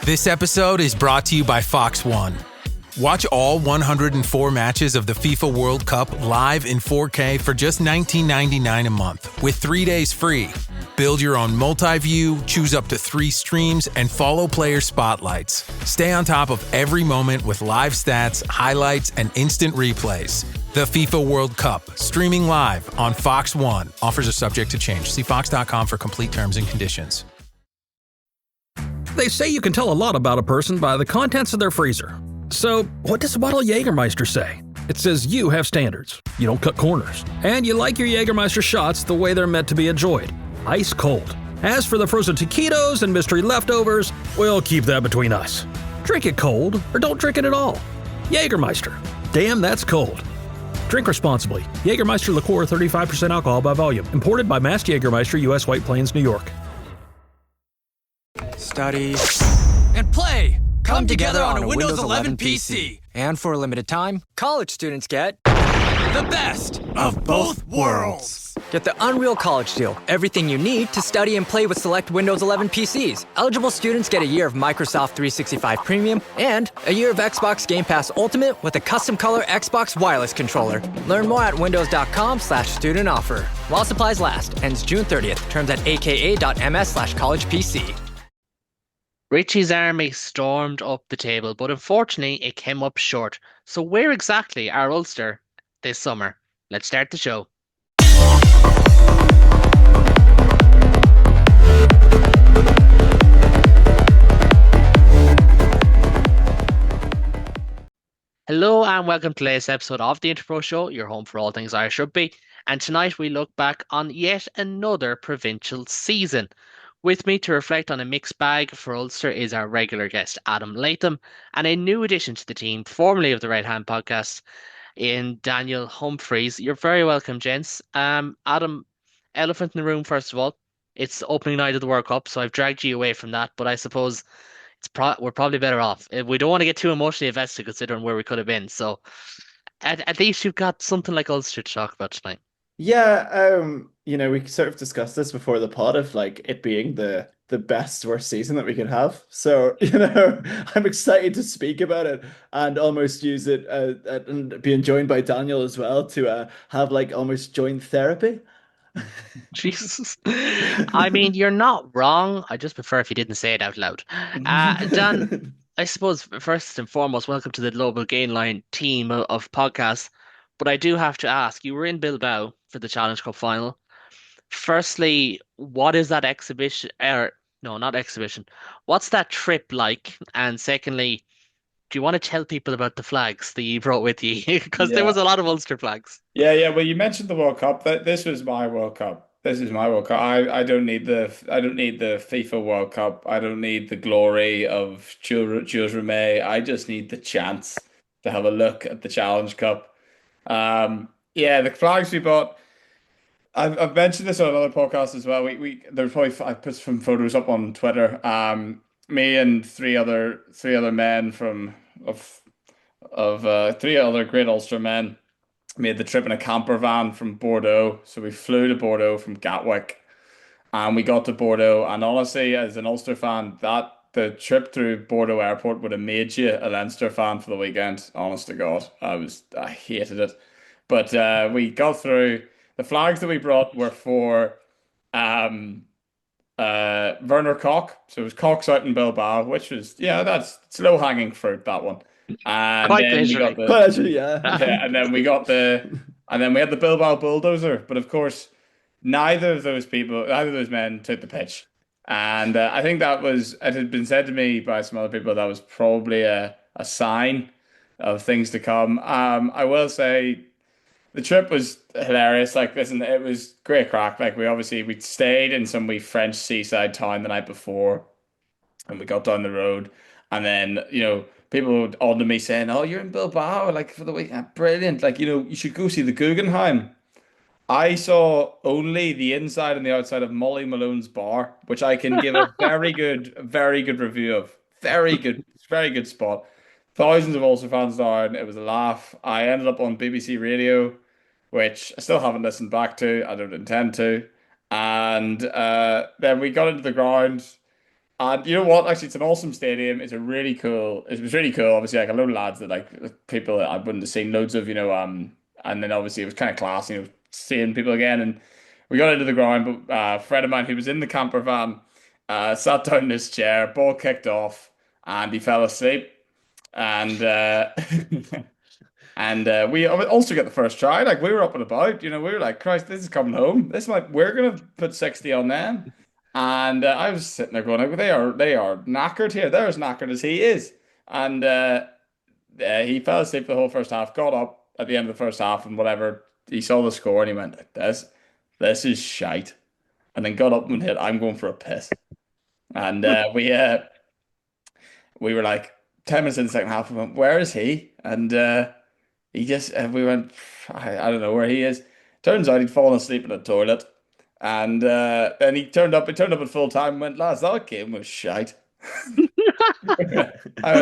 This episode is brought to you by Fox One. Watch all 104 matches of the FIFA World Cup live in 4K for just $19.99 a month with 3 days free. Build your own multi-view, choose up to 3 streams, and follow player spotlights. Stay on top of every moment with live stats, highlights, and instant replays. The FIFA World Cup, streaming live on Fox One. Offers are subject to change. See fox.com for complete terms and conditions. They say you can tell a lot about a person by the contents of their freezer. So, what does a bottle of Jägermeister say? It says you have standards, you don't cut corners, and you like your Jägermeister shots the way they're meant to be enjoyed, ice cold. As for the frozen taquitos and mystery leftovers, we'll keep that between us. Drink it cold, or don't drink it at all. Jägermeister. Damn, that's cold. Drink responsibly. Jägermeister liqueur, 35% alcohol by volume. Imported by Mast Jägermeister, U.S. White Plains, New York. Study and play come together on a Windows 11 PC. And for a limited time, college students get the best of both worlds. Get the Unreal College Deal. Everything you need to study and play with select Windows 11 PCs. Eligible students get a year of Microsoft 365 Premium and a year of Xbox Game Pass Ultimate with a custom color Xbox wireless controller. Learn more at windows.com/student offer. While supplies last. Ends June 30th. Terms at aka.ms/collegepc. Richie's army stormed up the table, but unfortunately it came up short. So where exactly are Ulster this summer? Let's start the show. Hello and welcome to today's episode of the Interpro Show, your home for all things Irish rugby. And tonight we look back on yet another provincial season. With me to reflect on a mixed bag for Ulster is our regular guest, Adam Latham, and a new addition to the team, formerly of the Right Hand podcast, in Daniel Humphreys. You're very welcome, gents. Adam, elephant in the room, first of all. It's opening night of the World Cup, so I've dragged you away from that, but I suppose we're probably better off. We don't want to get too emotionally invested considering where we could have been, so at least you've got something like Ulster to talk about tonight. Yeah, we sort of discussed this before the pod of like it being the best worst season that we could have. So, I'm excited to speak about it and almost use it and being joined by Daniel as well to have like almost joint therapy. Jesus. I mean, you're not wrong. I just prefer if you didn't say it out loud. Dan, I suppose first and foremost, welcome to the Global Gain Line team of podcasts. But I do have to ask, you were in Bilbao for the Challenge Cup final. Firstly, what is that exhibition? No, not exhibition. What's that trip like? And secondly, do you want to tell people about the flags that you brought with you? Because there was a lot of Ulster flags. Yeah. Well, you mentioned the World Cup. This was my World Cup. This is my World Cup. I don't need the FIFA World Cup. I don't need the glory of Jules Rimet. I just need the chance to have a look at the Challenge Cup. The flags we bought. I've mentioned this on another podcast as well. I put some photos up on Twitter. Me and three other men of three other great Ulster men made the trip in a camper van from Bordeaux. So we flew to Bordeaux from Gatwick, and we got to Bordeaux. And honestly, as an Ulster fan, the trip through Bordeaux Airport would have made you a Leinster fan for the weekend. Honest to God, I hated it, but we got through. The flags that we brought were for Werner Koch. So it was Koch's out in Bilbao, which was that's low hanging fruit, that one. And quite then we got and then we had the Bilbao Bulldozer. But of course, neither of those men took the pitch. And I think it had been said to me by some other people that was probably a sign of things to come. I will say the trip was hilarious. Like, listen, it was great crack. Like, we stayed in some wee French seaside town the night before, and we got down the road, and then people on to me saying, "Oh, you're in Bilbao, like for the weekend, brilliant! Like, you should go see the Guggenheim." I saw only the inside and the outside of Molly Malone's bar, which I can give a very good review of. Very good spot. Thousands of Ulster fans down. It was a laugh. I ended up on BBC Radio, which I still haven't listened back to. I don't intend to. And then we got into the ground. And you know what? Actually, it's an awesome stadium. It's a really cool. It was really cool. Obviously, like a load of lads that like people that I wouldn't have seen loads of. And then obviously it was kind of class. Seeing people again. And we got into the ground, but a friend of mine who was in the camper van sat down in his chair, ball kicked off, and he fell asleep. And and we also get the first try. Like we were up and about. We were like, Christ, this is coming home. This is like we're gonna put 60 on them. And I was sitting there going, like, they are knackered here. They're as knackered as he is. And he fell asleep the whole first half, got up at the end of the first half and whatever. He saw the score and he went, this is shite. And then got up and hit, I'm going for a piss. And we were like 10 minutes in the second half. We went, where is he? And we went, I don't know where he is. Turns out he'd fallen asleep in the toilet. And then he turned up at full time and went, lads, that game was shite. I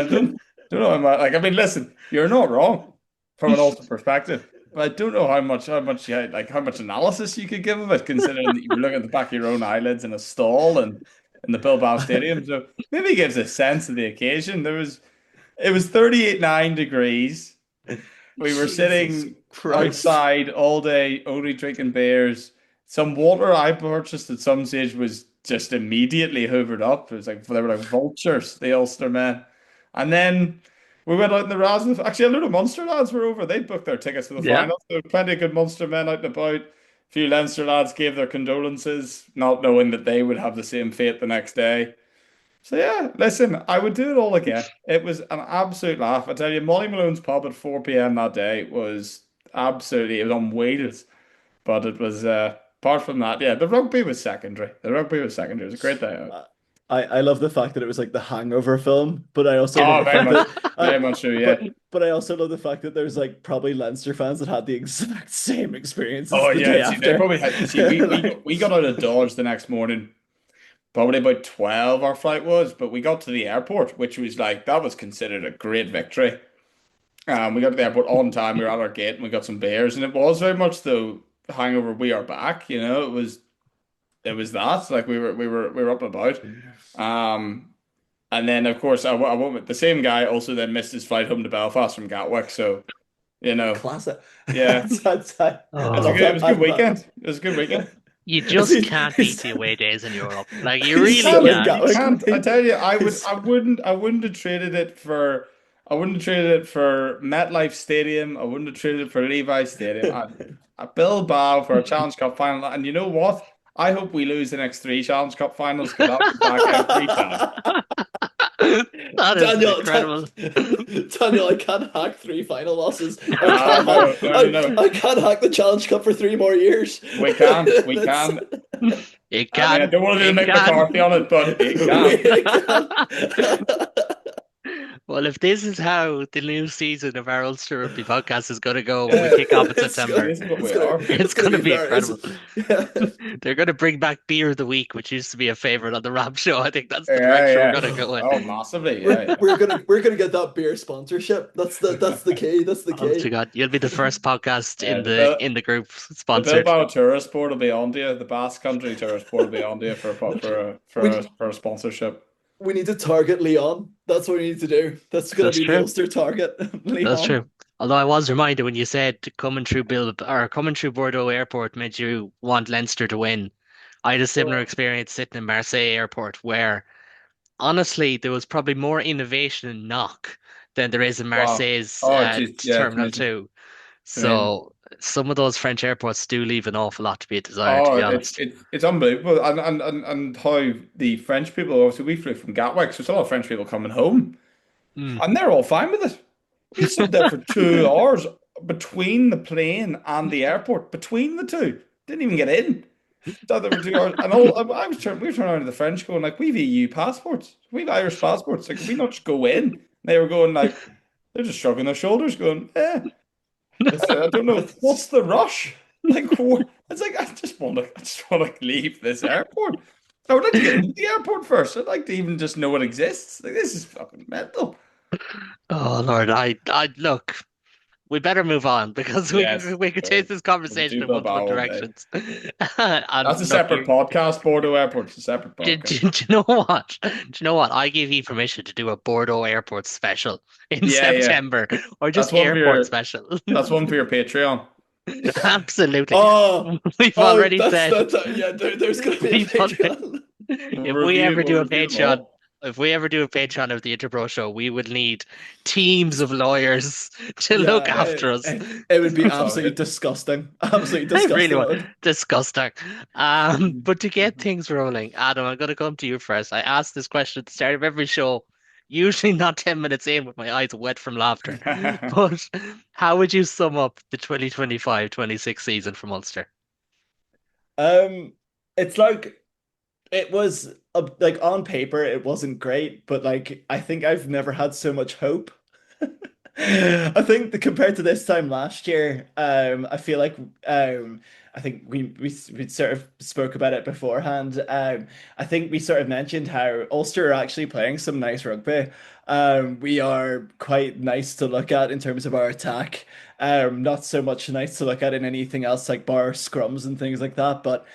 don't know how much, like, I mean, listen, you're not wrong from an Ulster perspective. But I don't know how much analysis you could give of it, considering that you were looking at the back of your own eyelids in a stall and in the Bilbao Stadium. So maybe it gives a sense of the occasion. It was 38.9 degrees. We were sitting outside all day, only drinking beers. Some water I purchased at some stage was just immediately hoovered up. It was like they were like vultures, the Ulster men. And then we went out in the Razz. Actually, a lot of Munster lads were over. They booked their tickets to the final. There were plenty of good Munster men out and about. A few Leinster lads gave their condolences, not knowing that they would have the same fate the next day. So yeah, listen, I would do it all again. It was an absolute laugh. I tell you, Molly Malone's pub at 4 p.m. that day was it was on wheels. But it was apart from that, yeah, the rugby was secondary. It was a great day out. I love the fact that it was like the Hangover film, but I also very much so, yeah. But I also love the fact that there's like probably Leinster fans that had the exact same experiences. Oh the yeah, day after. they probably had. We got out of Dodge the next morning, probably about 12. Our flight was, but we got to the airport, which was like that was considered a great victory. We got to the airport on time. We were at our gate and we got some beers, and it was very much the hangover. We are back. It was that like we were up and about. And then of course I went with the same guy. Also, then missed his flight home to Belfast from Gatwick. So, classic. Yeah, it was a good weekend. It was a good weekend. You just can't beat the away days in Europe. Like you really can't. I tell you, I wouldn't have traded it for. I wouldn't have traded it for MetLife Stadium. I wouldn't have traded it for Levi Stadium. At Bilbao for a Challenge Cup final. And you know what? I hope we lose the next 3 Challenge Cup finals because I'll be back every time. That is incredible. Daniel, I can't hack 3 final losses. No. I can't hack the Challenge Cup for 3 more years. We can. You can. I don't want to do Mick McCarthy on it, but it can. Well, if this is how the new season of our Ulster Rugby podcast is going to go when we kick off in September, it's going to be incredible. Yeah. They're going to bring back Beer of the Week, which used to be a favorite on the Rab show. I think that's the direction we're going to go in. Oh, massively! We're gonna get that beer sponsorship. That's the key. That's the key. Oh, God, you'll be the first podcast in the group sponsored. The Bilbao Tourist Board will be on to you. The Basque Country Tourist Board will be on to you for a sponsorship. We need to target Leon. That's what we need to do. That's going to be the Ulster target. Leon. That's true. Although I was reminded when you said coming through Bordeaux Airport made you want Leinster to win. I had a similar experience sitting in Marseille Airport where, honestly, there was probably more innovation in Knock than there is in Marseille's Terminal 2. So some of those French airports do leave an awful lot to be desired, to be honest. It's unbelievable. And how the French people, obviously we flew from Gatwick, so there's a lot of French people coming home. And they're all fine with it. We stood there for 2 hours between the plane and the airport, between the two. Didn't even get in. Stood there for 2 hours. And we were turning around to the French going like, we've EU passports. We've Irish passports. Like, we not just go in. And they were going like, they're just shrugging their shoulders going, I don't know. What's the rush? Like, it's like I just want to leave this airport. I would like to get into the airport first. I'd like to even just know it exists. Like, this is fucking mental. Oh Lord, I look. we better move on because Yes, we could take this we'll conversation do in multiple Bilbao all day. directions. And That's a look, separate podcast. Bordeaux Airport's a separate do podcast. you know what? Do you know what? I give you permission to do a Bordeaux Airport special in Yeah, yeah. September, or just That's one for airport your. special. That's one for your Patreon. Absolutely. Oh, We've oh, already said yeah. There's gonna be a we've already, Patreon. if we ever We'll do a review them Patreon, all. if we ever do a Patreon of the Interbro Show, we would need teams of lawyers to look Yeah, after us. it would be That's all absolutely right. disgusting. Absolutely I really disgusting. It want would. disgusting. But to get things rolling, Adam, I'm going to come to you first. I ask this question at the start of every show, usually not 10 minutes in with my eyes wet from laughter. But how would you sum up the 2025-26 season from Ulster? Um, it's like it was like on paper it wasn't great, but like I think I've never had so much hope. I think compared to this time last year, I feel like I think we sort of spoke about it beforehand. I think we sort of mentioned how Ulster are actually playing some nice rugby. We are quite nice to look at in terms of our attack. Not so much nice to look at in anything else like bar scrums and things like that. But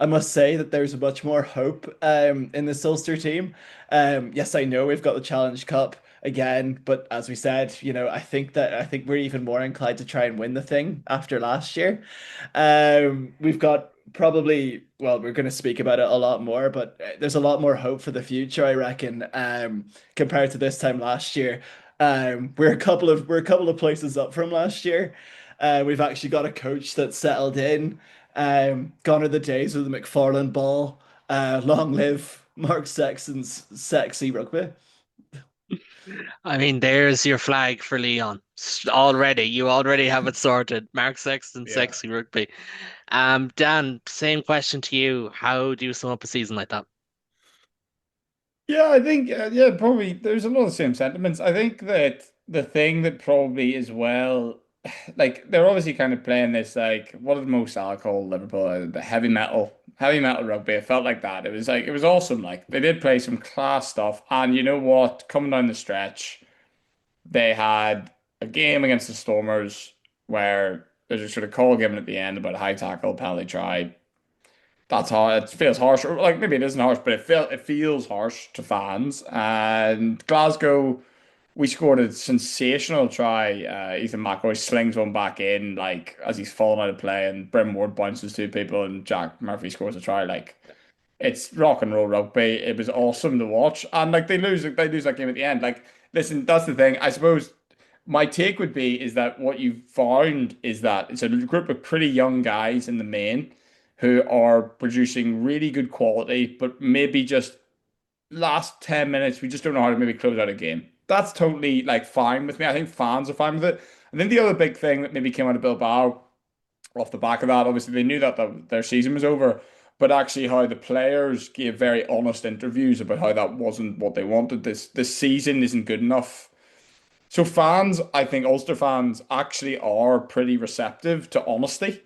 I must say that there's much more hope in this Ulster team. Yes, I know we've got the Challenge Cup again, but as we said, I think we're even more inclined to try and win the thing after last year. We've got probably, well, we're going to speak about it a lot more, but there's a lot more hope for the future, I reckon, compared to this time last year. We're a couple of places up from last year. We've actually got a coach that's settled in. Gone are the days of the McFarlane ball. Long live Mark Sexton's sexy rugby. I mean, there's your flag for Leon. Already, you already have it sorted. Mark Sexton, Yeah. sexy rugby. Dan, same question to you. How do you sum up a season like that? Yeah, I think yeah, probably there's a lot of the same sentiments. I think that the thing that probably as well, like they're obviously kind of playing this like what did Mo Salah call Liverpool the heavy metal rugby. It felt like that. It was like it was awesome. Like they did play some class stuff, and you know what? Coming down the stretch, they had a game against the Stormers where there's a sort of call given at the end about a high tackle penalty try. That's how it feels harsh. Or like maybe it isn't harsh, but it feels harsh to fans. And Glasgow, we scored a sensational try. Ethan McAvoy slings one back in, like as he's falling out of play, and Brim Ward bounces two people, and Jack Murphy scores a try. Like it's rock and roll rugby. It was awesome to watch, and like they lose that game at the end. Like, listen, that's the thing. I suppose my take would be is that what you found is that it's a group of pretty young guys in the main who are producing really good quality, but maybe just last 10 minutes, we just don't know how to maybe close out a game. That's totally like fine with me. I think fans are fine with it. I think the other big thing that maybe came out of Bilbao off the back of that, obviously they knew that their season was over, but actually how the players gave very honest interviews about how that wasn't what they wanted. This season isn't good enough. So fans, I think Ulster fans actually are pretty receptive to honesty.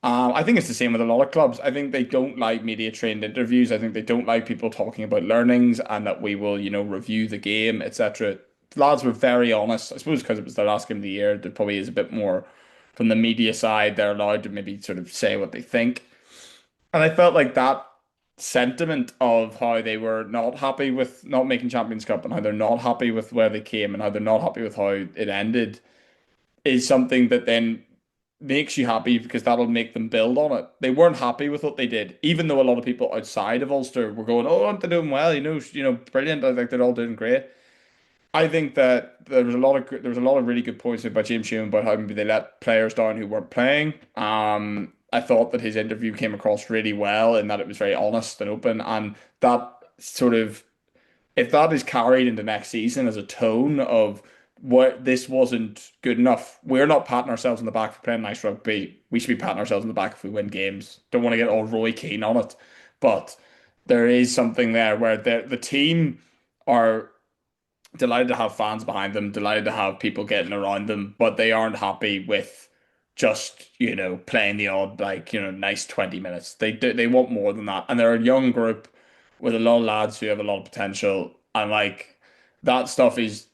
I think it's the same with a lot of clubs. I think they don't like media trained interviews. I think they don't like people talking about learnings and that we will, review the game, etc. Lads were very honest. I suppose because it was their last game of the year, there probably is a bit more from the media side. They're allowed to maybe sort of say what they think. And I felt like that sentiment of how they were not happy with not making Champions Cup and how they're not happy with where they came and how they're not happy with how it ended is something that then makes you happy because that'll make them build on it. They weren't happy with what they did, even though a lot of people outside of Ulster were going, "Oh, aren't they doing well? Brilliant. I think they're all doing great." I think that there was a lot of really good points about James Hume about how maybe they let players down who weren't playing. I thought that his interview came across really well in that it was very honest and open, and that sort of if that is carried into next season as a tone of what this wasn't good enough, we're not patting ourselves on the back for playing nice rugby. We should be patting ourselves on the back if we win games. Don't want to get all Roy Keane on it, but there is something there where the team are delighted to have fans behind them, delighted to have people getting around them, but they aren't happy with just playing the odd nice 20 minutes. They want more than that, and they're a young group with a lot of lads who have a lot of potential, and that stuff is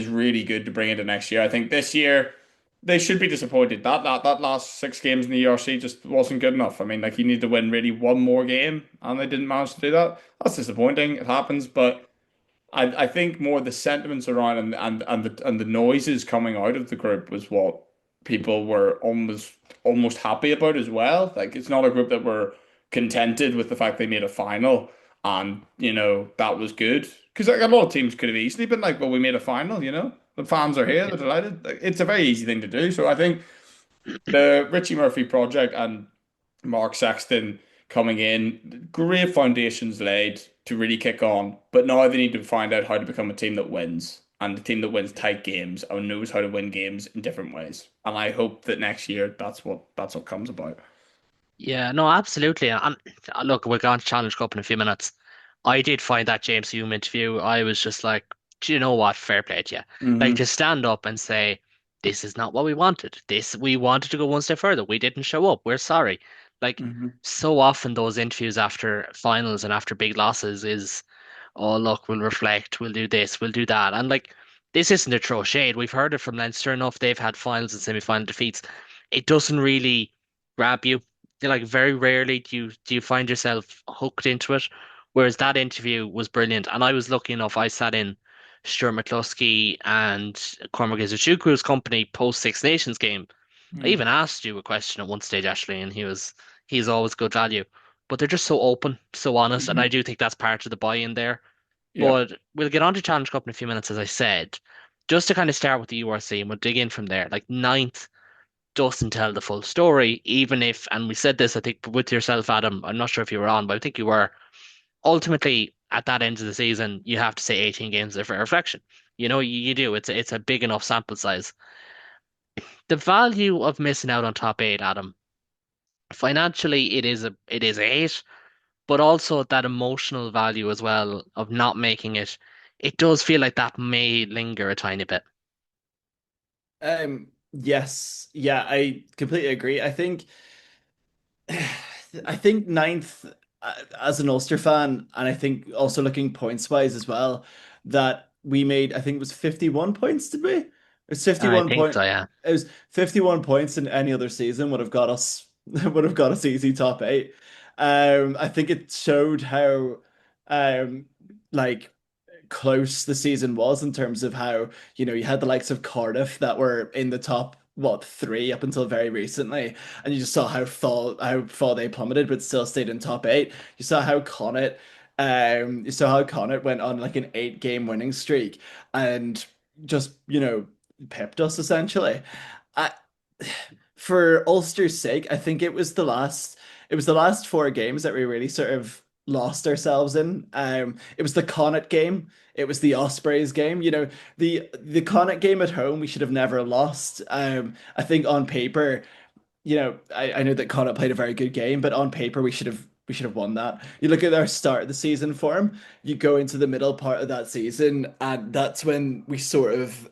really good to bring into next year. I think this year they should be disappointed. That last 6 games in the ERC just wasn't good enough. I mean, like you need to win really one more game, and they didn't manage to do that. That's disappointing. It happens, but I think more the sentiments around and the noises coming out of the group was what people were almost happy about as well. Like it's not a group that were contented with the fact they made a final and that was good because like a lot of teams could have easily been like, well, we made a final. The fans are here, they're delighted. Like, it's a very easy thing to do. So I think the Richie Murphy project and Mark Sexton coming in, great foundations laid to really kick on. But now they need to find out how to become a team that wins and a team that wins tight games and knows how to win games in different ways. And I hope that next year that's what comes about. Yeah, no, absolutely. And look, we're going to Challenge Cup in a few minutes. I did find that James Hume interview, I was just like, do you know what? Fair play to you. Like Hmm. to stand up and say, this is not what we wanted. We wanted to go one step further. We didn't show up. We're sorry. Like Hmm. so often those interviews after finals and after big losses is, oh, look, we'll reflect, we'll do this, we'll do that. And like, this isn't to throw shade. We've heard it from Leinster enough. They've had finals and semi-final defeats. It doesn't really grab you. Like very rarely do you find yourself hooked into it. Whereas that interview was brilliant. And I was lucky enough, I sat in Stuart McCluskey and Cormac Izuchukwu's company post Six Nations game. I even asked you a question at one stage, Ashley, and he's always good value. But they're just so open, so honest, and I Hmm. do think that's part of the buy-in there. Yeah. But we'll get on to Challenge Cup in a few minutes, as I said. Just to kind of start with the URC, and we'll dig in from there. Like ninth doesn't tell the full story, even if, and we said this, I think, with yourself, Adam. I'm not sure if you were on, but I think you were. Ultimately, at that end of the season, you have to say 18 games are for reflection. You do. It's a big enough sample size. The value of missing out on top eight, Adam. Financially, it is eight, but also that emotional value as well of not making it. It does feel like that may linger a tiny bit. Yes, yeah, I completely agree. I think ninth as an Ulster fan, and I think also looking points wise as well, that we made, I think it was 51 points, did we? It's I 51 think point. so, yeah. It was 51 points in any other season would have got us would have got us easy top eight. I think it showed how um like close the season was in terms of how, you had the likes of Cardiff that were in the top, what, three up until very recently, and you just saw how far they plummeted, but still stayed in top eight. You saw how Connacht went on like an 8 game winning streak and just, pipped us essentially. I, for Ulster's sake, I think it was the last 4 games that we really sort of lost ourselves in. It was the Connacht game, it was the Ospreys game. The Connacht game at home we should have never lost. I think on paper, I know that Connacht played a very good game, but on paper we should have won that. You look at our start of the season form, you go into the middle part of that season, and that's when we sort of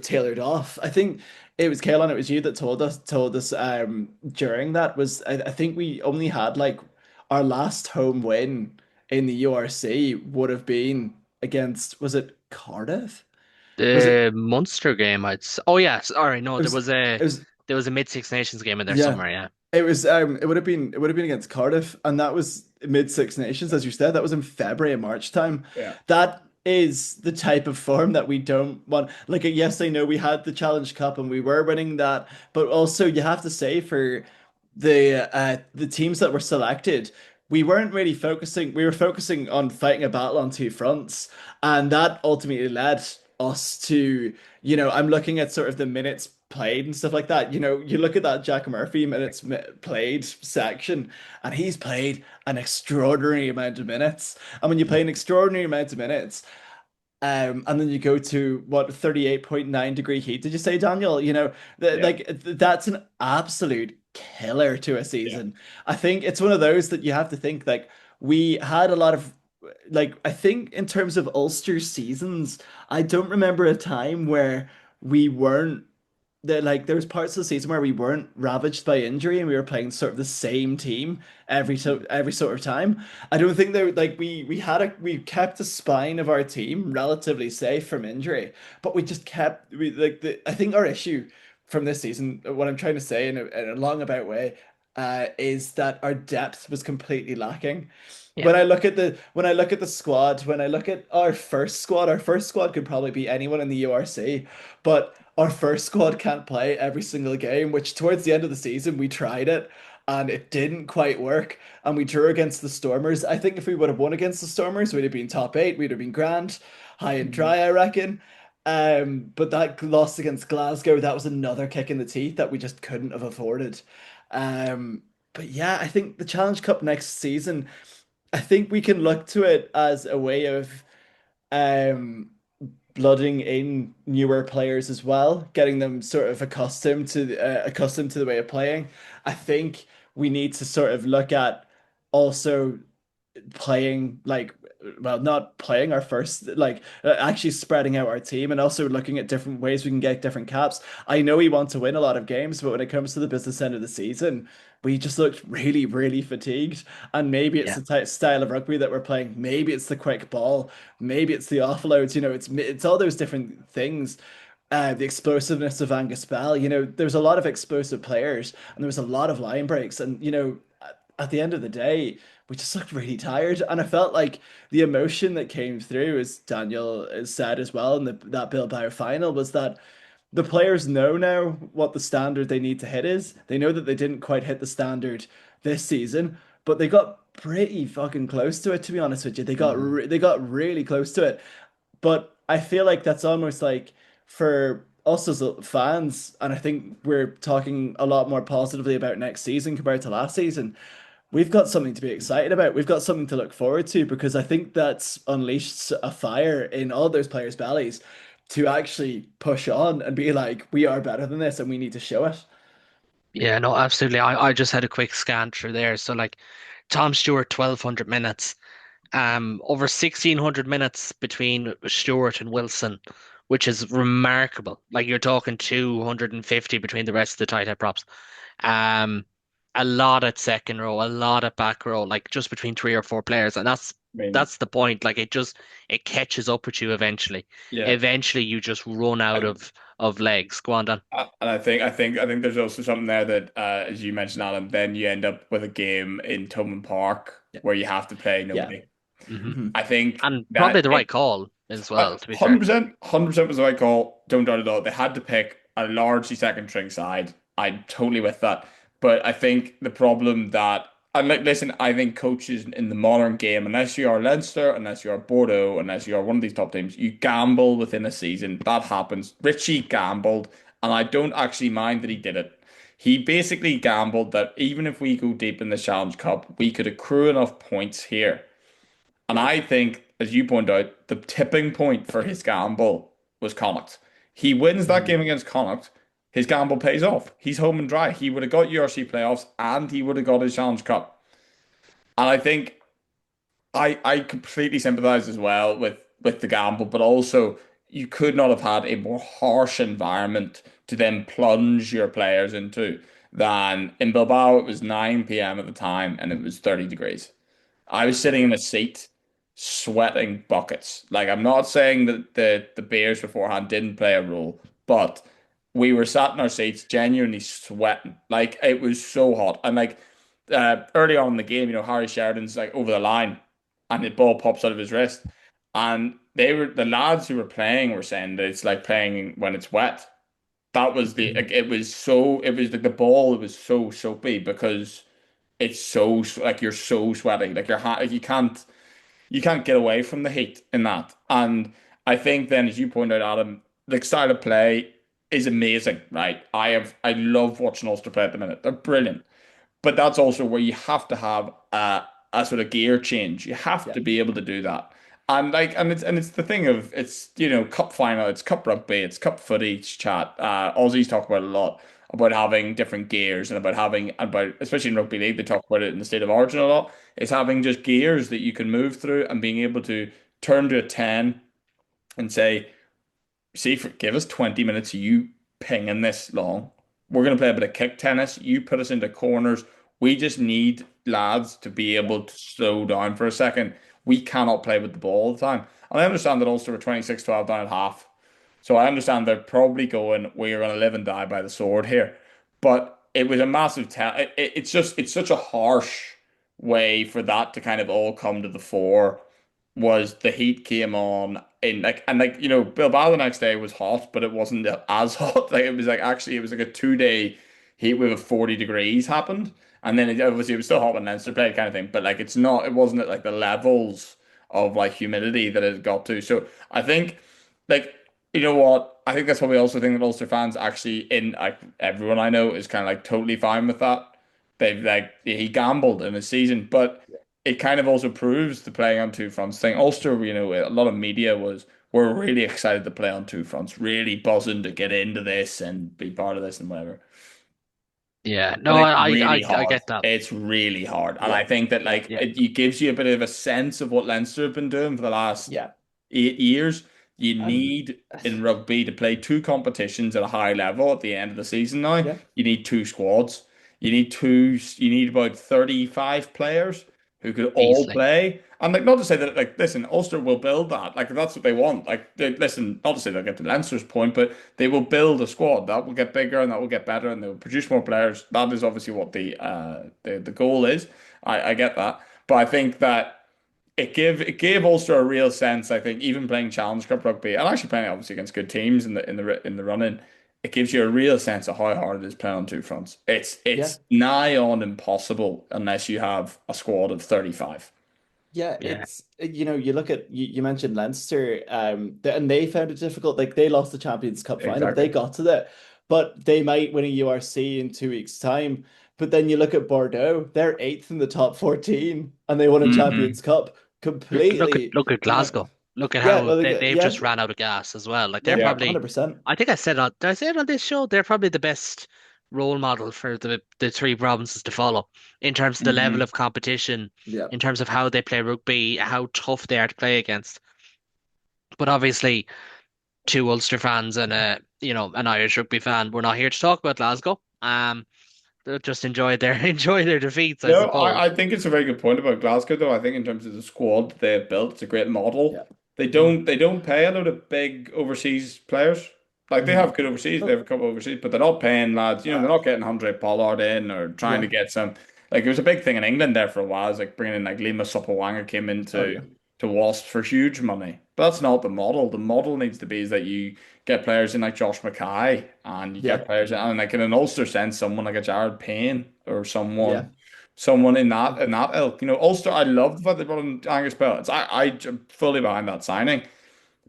tailored off. I think it was Caolán, it was you that told us during that was I think we only had like our last home win in the URC would have been against, was it Cardiff? Was it The Munster game, oh yes, all right, no, it there was was a it was there was a mid Six Nations game in there yeah. somewhere, yeah. It would have been against Cardiff, and that was mid Six Nations, as you said. That was in February and March time. Yeah. That is the type of form that we don't want. Like, yes, I know we had the Challenge Cup and we were winning that, but also you have to say for the teams that were selected, we weren't really focusing. We were focusing on fighting a battle on two fronts, and that ultimately led us to, I'm looking at sort of the minutes played and stuff like that. You look at that Jack Murphy minutes played section, and he's played an extraordinary amount of minutes. And when you play an extraordinary amount of minutes, and then you go to what, 38.9 degree heat, did you say, Daniel? Yeah. That's an absolute killer to a Yeah. season. I think it's one of those that you have to think like we had a lot of, like, I think in terms of Ulster seasons, I don't remember a time where we weren't there was parts of the season where we weren't ravaged by injury and we were playing sort of the same team every sort of time. I don't think there like we kept the spine of our team relatively safe from injury, but we just kept we like the I think our issue from this season, what I'm trying to say in a long about way, is that our depth was completely lacking. Yeah. When I look at the squad, when I look at our first squad could probably be anyone in the URC, but our first squad can't play every single game, which towards the end of the season we tried it and it didn't quite work. And we drew against the Stormers. I think if we would have won against the Stormers, we'd have been top eight, we'd have been grand, high and dry, I reckon. But that loss against Glasgow, that was another kick in the teeth that we just couldn't have afforded. But yeah, I think the Challenge Cup next season, I think we can look to it as a way of um blooding in newer players as well, getting them sort of accustomed to the way of playing. I think we need to sort of look at also playing like well not playing our first actually spreading out our team and also looking at different ways we can get different caps. I know we want to win a lot of games, but when it comes to the business end of the season, we just looked really fatigued, and maybe it's Yeah. the type style of rugby that we're playing, maybe it's the quick ball, maybe it's the offloads, it's all those different things. The explosiveness of Angus Bell, there's a lot of explosive players and there was a lot of line breaks, and at the end of the day, we just looked really tired. And I felt like the emotion that came through, as Daniel has said as well in that Bilbao final, was that the players know now what the standard they need to hit is. They know that they didn't quite hit the standard this season, but they got pretty fucking close to it, to be honest with you. They got really close to it. But I feel like that's almost like for us as fans, and I think we're talking a lot more positively about next season compared to last season. We've got something to be excited about. We've got something to look forward to because I think that's unleashed a fire in all those players' bellies to actually push on and be like, we are better than this and we need to show it. Yeah, no, absolutely. I just had a quick scan through there. So like Tom Stewart, 1,200 minutes. Over 1,600 minutes between Stewart and Wilson, which is remarkable. Like you're talking 250 between the rest of the tight head props. Um, a lot at second row, a lot at back row, like just between three or four players, and that's I mean, that's the point. Like it catches up with you eventually. yeah. Eventually, you just run out And of legs. Go on, Dan. and I think there's also something there that, as you mentioned, Adam, then you end up with a game in Tobin Park Yeah. where you have to play Yeah. nobody. Hmm. Mhm. I think And probably that the right call as well, to be fair. 100% was the right call. Don't doubt it at all. They had to pick a largely second string side. I'm totally with that. But I think the problem that, and like, listen, I think coaches in the modern game, unless you are Leinster, unless you are Bordeaux, unless you are one of these top teams, you gamble within a season. That happens. Richie gambled, and I don't actually mind that he did it. He basically gambled that even if we go deep in the Challenge Cup, we could accrue enough points here. And I think, as you point out, the tipping point for his gamble was Connacht. He wins that Mhm. game against Connacht, his gamble pays off. He's home and dry. He would have got URC playoffs and he would have got his Challenge Cup. And I think I completely sympathize as well with the gamble, but also you could not have had a more harsh environment to then plunge your players into than in Bilbao. It was 9 p.m. at the time and it was 30 degrees. I was sitting in a seat sweating buckets. Like I'm not saying that the beers beforehand didn't play a role, but we were sat in our seats genuinely sweating. Like it was so hot. And like early on in the game, Harry Sheridan's like over the line and the ball pops out of his wrist. And the lads who were playing were saying that it's like playing when it's wet. That was Mhm. it was like the ball, it was so soapy because it's so like you're so sweaty, like like you can't get away from the heat in that. And I think then, as you point out, Adam, the style of play is amazing, right? I love watching Ulster play at the minute. They're brilliant. But that's also where you have to have a sort of gear change. You have Yeah. to be able to do that. And it's the thing of it's cup final, it's cup rugby, it's cup footy chat. Aussies talk about it a lot about having different gears and about especially in rugby league they talk about it in the state of origin a lot. It's having just gears that you can move through and being able to turn to a 10 and say, see, give us 20 minutes of you pinging this long. We're going to play a bit of kick tennis. You put us into corners. We just need lads to be able to slow down for a second. We cannot play with the ball all the time. And I understand that Ulster were 26-12 down at half. So I understand they're probably going, we're going to live and die by the sword here. But it was a massive tell. It's such a harsh way for that to kind of all come to the fore. Was the heat came on in Bilbao the next day was hot, but it wasn't as hot. Like it was like actually it was like a 2 day heat wave of 40 degrees happened, and then obviously it was still hot when Leinster played kind of thing. But like it wasn't at like the levels of like humidity that it got to. So I think like you know what? I think that's probably also think that Ulster fans actually in like everyone I know is kind of like totally fine with that. They've like he gambled in his season, but it kind of also proves the playing on two fronts thing. Ulster, a lot of media were really excited to play on two fronts, really buzzing to get into this and be part of this and whatever. Yeah, no, But it's I, really I hard. get that. It's really hard. And I think that like Yeah. it gives you a bit of a sense of what Leinster have been doing for the last 8 years. You need in rugby to play two competitions at a high level at the end of the season now. Yeah. You need two squads. You need about 35 players who could all Easily. play. And like not to say that like listen, Ulster will build that. Like if that's what they want. Listen, not to say they'll get to Leinster's point, but they will build a squad that will get bigger and that will get better and they will produce more players. That is obviously what the goal is. I get that. But I think that it gave Ulster a real sense, I think, even playing Challenge Cup rugby and actually playing obviously against good teams in the run-in, it gives you a real sense of how hard it is playing on two fronts. It's nigh on impossible unless you have a squad of 35. Yeah, Yeah. it's you look at you mentioned Leinster, and they found it difficult. Like they lost the Champions Cup final, but Exactly. they got to that. But they might win a URC in 2 weeks' time. But then you look at Bordeaux, they're eighth in the top 14, and they won a Hmm. Champions Cup completely. Look at Glasgow. Look at Yeah, how well, they've just ran out of gas as well. Like they're yeah, Yeah. probably, 100%. I think did I say it on this show? They're probably the best role model for the three provinces to follow in terms of the level Hmm. of competition, Yeah, in terms of how they play rugby, how tough they are to play against. But obviously, two Ulster fans and an Irish rugby fan, we're not here to talk about Glasgow. They'll just enjoy their enjoy their defeats, I No, suppose. I think it's a very good point about Glasgow, though. I think in terms of the squad that they have built, it's a great model. yeah. They don't pay a lot of big overseas players. Like they have good overseas, they have Oh, a couple overseas, but they're not paying lads. They're not getting Andre Pollard in or trying yeah. to get some. Like it was a big thing in England there for a while. It's like bringing in like Lima Sopawanga came Oh, into yeah. to Wasps for huge money. But that's not the model. The model needs to be is that you get players in like Josh Mackay and you get Yeah, players and like in an Ulster sense, someone like a Jared Payne or yeah. someone in that ilk. Ulster, I love the fact they brought in Angus Pellets. I'm fully behind that signing.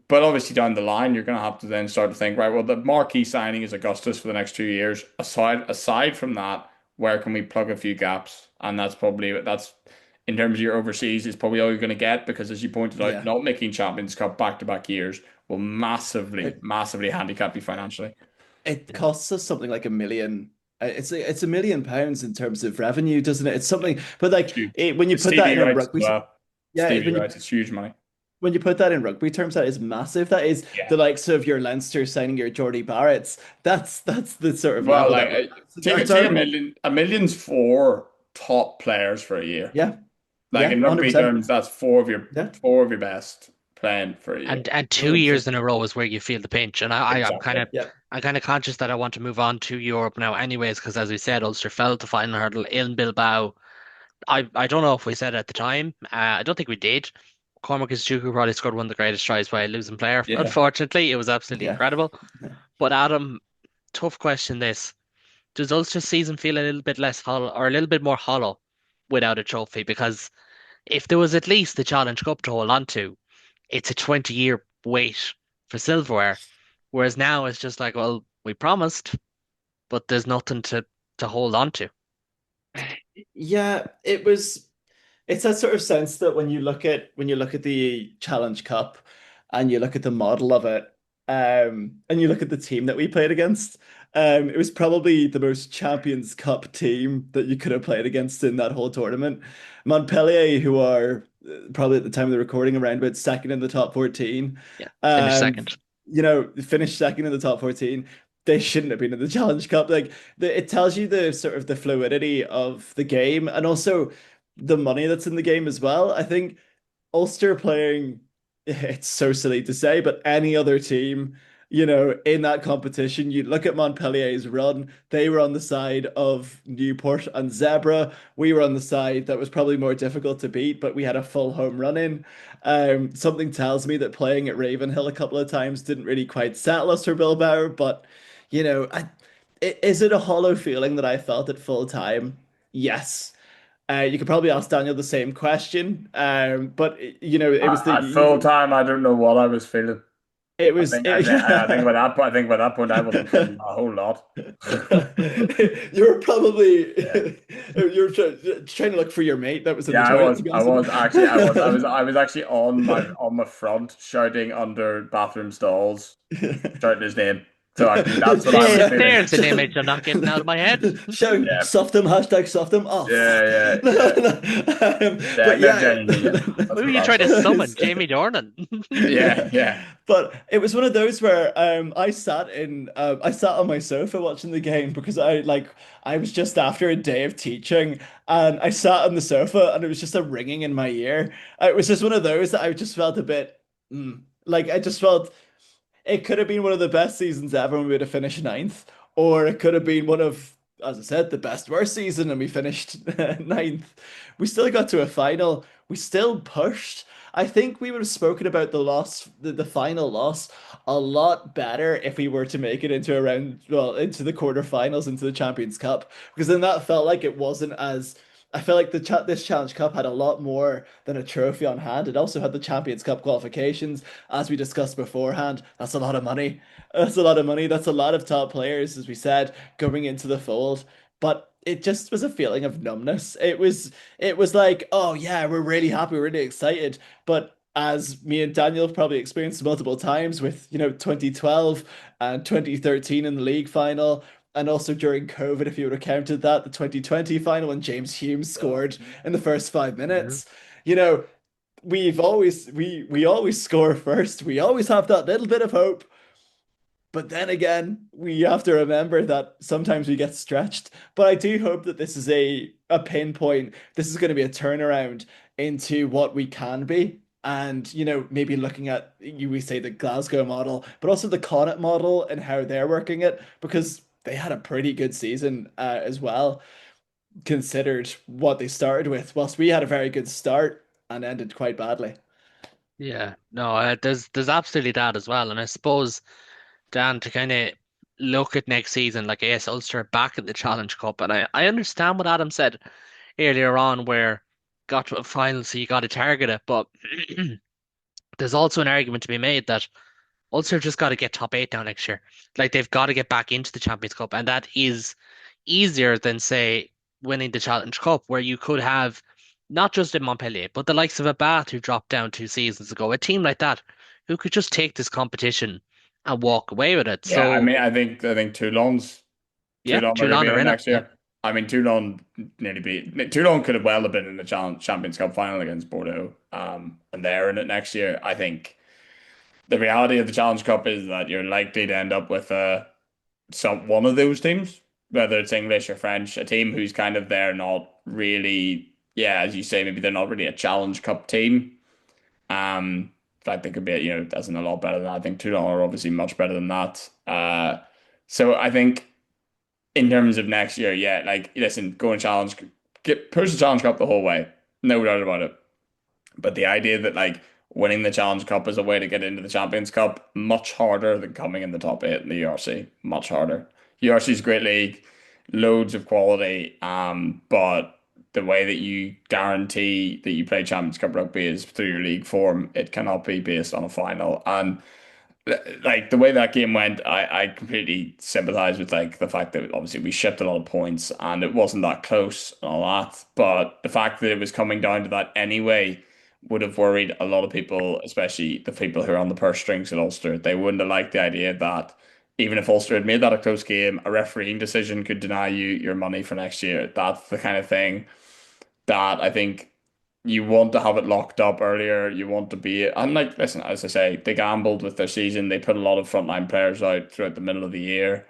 But obviously down the line, you're going to have to then start to think, right, well, the marquee signing is Augustus for the next 2 years. Aside from that, where can we plug a few gaps? And that's in terms of your overseas is probably all you're going to get because as you pointed out, Yeah. not making Champions Cup back-to-back years will massively, It massively handicap you financially. it costs us something like 1 million. It's £1 million in terms of revenue, doesn't it? It's something, but like Huge. when you It's put that TV in a rights as rugby, well. It's yeah, TV rights, it's huge money. when you put that in rugby terms, that is massive. That is Yeah. the likes of your Leinster signing your Geordie Barretts. That's the sort of Well, level like that we're. take a million's for top players for a year. Yeah, Like yeah, in rugby 100%. terms, that's four of your Yeah, best playing for a year. And 2 years 100%. in a row is where you feel the pinch. And Exactly. Yeah, I'm kind of conscious that I want to move on to Europe now, anyways, because as we said, Ulster fell at the final hurdle in Bilbao. I don't know if we said it at the time. I don't think we did. Cormac Chuku probably scored one of the greatest tries by a losing player. Yeah. Unfortunately, it was absolutely yeah. incredible. But Adam, tough question this. Does Ulster's season feel a little bit less hollow or a little bit more hollow without a trophy? Because if there was at least the Challenge Cup to hold on to, it's a 20-year wait for silverware. Whereas now it's just like, well, we promised, but there's nothing to hold on to. Yeah, it was. It's that sort of sense that when you look at the Challenge Cup and you look at the model of it, and you look at the team that we played against, it was probably the most Champions Cup team that you could have played against in that whole tournament. Montpellier, who are probably at the time of the recording around about second in the top 14, Yeah, finish um, second. finished second in the top 14. they shouldn't have been in the Challenge Cup. Like it tells you the sort of the fluidity of the game and also the money that's in the game as well. I think Ulster playing, it's so silly to say, but any other team, in that competition, you look at Montpellier's run, they were on the side of Newport and Zebra. We were on the side that was probably more difficult to beat, but we had a full home run in. Something tells me that playing at Ravenhill a couple of times didn't really quite settle us for Bilbao, but is it a hollow feeling that I felt at full time? Yes. You could probably ask Daniel the same question, but it was At full time, I don't know what I was feeling. it was I think by that point, I wasn't feeling a whole lot. You're probably Yeah. you're trying to look for your mate that was in the Yeah, I toilet, was. to be I honest with was actually. you. I was actually on my front shouting under bathroom stalls, shouting his name. So actually, that's what I was feeling. There's an image I'm not getting out of my head. Shouting Yeah, soft them, hashtag soft them. Oh yeah, fuck. yeah, yeah. But Yeah, yeah. genuinely, yeah. That's Who are what you I trying to felt. summon? Jamie Dornan. Yeah, yeah. But it was one of those where I sat on my sofa watching the game because I was just after a day of teaching and I sat on the sofa and it was just a ringing in my ear. It was just one of those that I just felt a bit like I just felt it could have been one of the best seasons ever when we would have finished ninth, or it could have been one of, as I said, the best worst season and we finished ninth. We still got to a final. We still pushed. I think we would have spoken about the final loss, a lot better if we were to make it into the quarterfinals, into the Champions Cup, because then that felt like it wasn't as. I feel like this Challenge Cup had a lot more than a trophy on hand. It also had the Champions Cup qualifications, as we discussed beforehand. That's a lot of money. That's a lot of money. That's a lot of top players, as we said, going into the fold. But it just was a feeling of numbness. It was like, oh yeah, we're really happy, we're really excited. But as me and Daniel have probably experienced multiple times with, 2012 and 2013 in the league final, and also during COVID, if you would have counted that, the 2020 final when James Hume scored in the first 5 minutes. You know, we always score first. We always have that little bit of hope. But then again, we have to remember that sometimes we get stretched. But I do hope that this is a pinpoint. This is going to be a turnaround into what we can be. And, maybe looking at, we say the Glasgow model, but also the Connacht model and how they're working it, because they had a pretty good season as well, considered what they started with, whilst we had a very good start and ended quite badly. Yeah, no, there's absolutely that as well, and I suppose Dan to kind of look at next season, like AS Ulster back at the Challenge Cup, and I understand what Adam said earlier on, where got to a final, so you got to target it, but there's also an argument to be made that Ulster just got to get top eight now next year. Like they've got to get back into the Champions Cup, and that is easier than say winning the Challenge Cup, where you could have not just in Montpellier, but the likes of a Bath who dropped down 2 seasons ago, a team like that who could just take this competition and walk away with it. Yeah, So I think yeah, Toulon are going to Toulon be in are it in it. next Yeah, year. I mean, Toulon could have well have been in the Champions Cup final against Bordeaux. And they're in it next year. I think the reality of the Challenge Cup is that you're likely to end up with one of those teams, whether it's English or French, a team who's kind of there, not really, yeah, as you say, maybe they're not really a Challenge Cup team. In fact, they could be, as in a lot better than that. I think Toulon are obviously much better than that. So I think in terms of next year, yeah, like listen, go and push the Challenge Cup the whole way, no doubt about it. But the idea that like winning the Challenge Cup is a way to get into the Champions Cup, much harder than coming in the top eight in the URC. Much harder. URC is a great league, loads of quality. But the way that you guarantee that you play Champions Cup rugby is through your league form. It cannot be based on a final. And like the way that game went, I completely sympathize with like the fact that obviously we shipped a lot of points and it wasn't that close and all that. But the fact that it was coming down to that anyway would have worried a lot of people, especially the people who are on the purse strings at Ulster. They wouldn't have liked the idea that even if Ulster had made that a close game, a refereeing decision could deny you your money for next year. That's the kind of thing that I think you want to have it locked up earlier. You want to be, and like, listen, as I say, they gambled with their season. They put a lot of frontline players out throughout the middle of the year,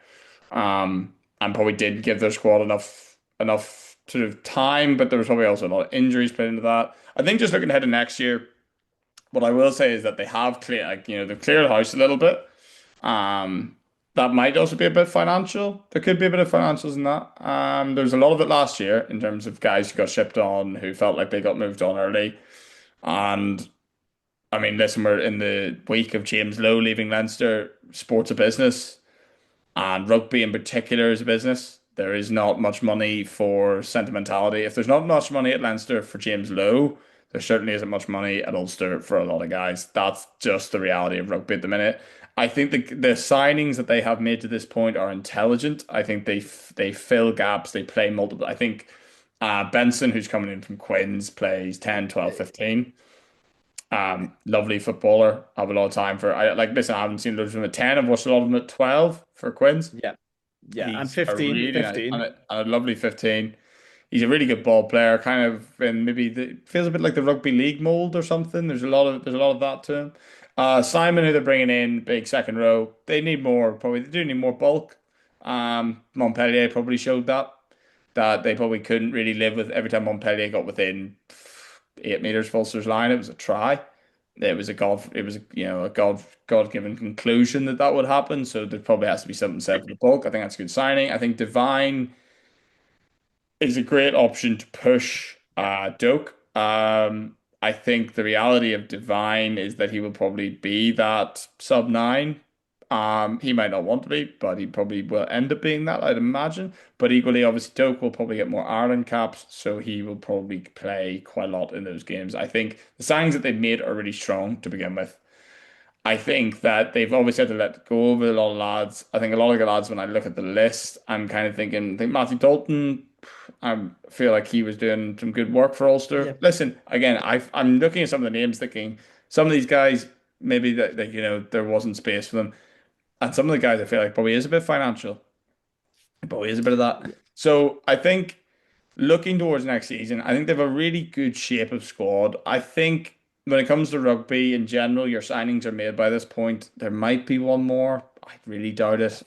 and probably did give their squad enough sort of time. But there was probably also a lot of injuries put into that. I think just looking ahead to next year, what I will say is that they have clear, like, they've cleared the house a little bit. Um, that might also be a bit financial. There could be a bit of financials in that. There's a lot of it last year in terms of guys who got shipped on who felt like they got moved on early. And I mean, listen, we're in the week of James Lowe leaving Leinster. Sports a business, and rugby in particular is a business. There is not much money for sentimentality. If there's not much money at Leinster for James Lowe, there certainly isn't much money at Ulster for a lot of guys. That's just the reality of rugby at the minute. I think the signings that they have made to this point are intelligent. I think they fill gaps. They play multiple. I think Benson, who's coming in from Quins, plays 10, 12, 15. Lovely footballer. I have a lot of time for. I like. Listen, I haven't seen loads of them at 10. I've watched a lot of them at 12 for Quins. Yeah. Yeah. And He's a 15, really nice 15. and a lovely 15. He's a really good ball player, kind of, and maybe feels a bit like the rugby league mold or something. There's a lot of that to him. Simon, who they're bringing in, big second row. They need more. Probably they do need more bulk. Montpellier probably showed that they probably couldn't really live with every time Montpellier got within 8 meters of Ulster's line. It was a try. It was a God-given conclusion that would happen. So there probably has to be something said for the bulk. I think that's a good signing. I think Divine is a great option to push Doak. I think the reality of Divine is that he will probably be that sub nine. He might not want to be, but he probably will end up being that, I'd imagine. But equally, obviously, Doak will probably get more Ireland caps, so he will probably play quite a lot in those games. I think the signings that they've made are really strong to begin with. I think that they've obviously had to let go of a lot of lads. I think a lot of the lads, when I look at the list, I'm kind of thinking, I think Matthew Dalton, I feel like he was doing some good work for Ulster. Yeah. Listen, again, I'm looking at some of the names thinking some of these guys, maybe that there wasn't space for them. And some of the guys I feel like probably is a bit financial. Probably is a bit of that. So I think looking towards next season, I think they have a really good shape of squad. I think when it comes to rugby in general, your signings are made by this point. There might be one more. I really doubt it.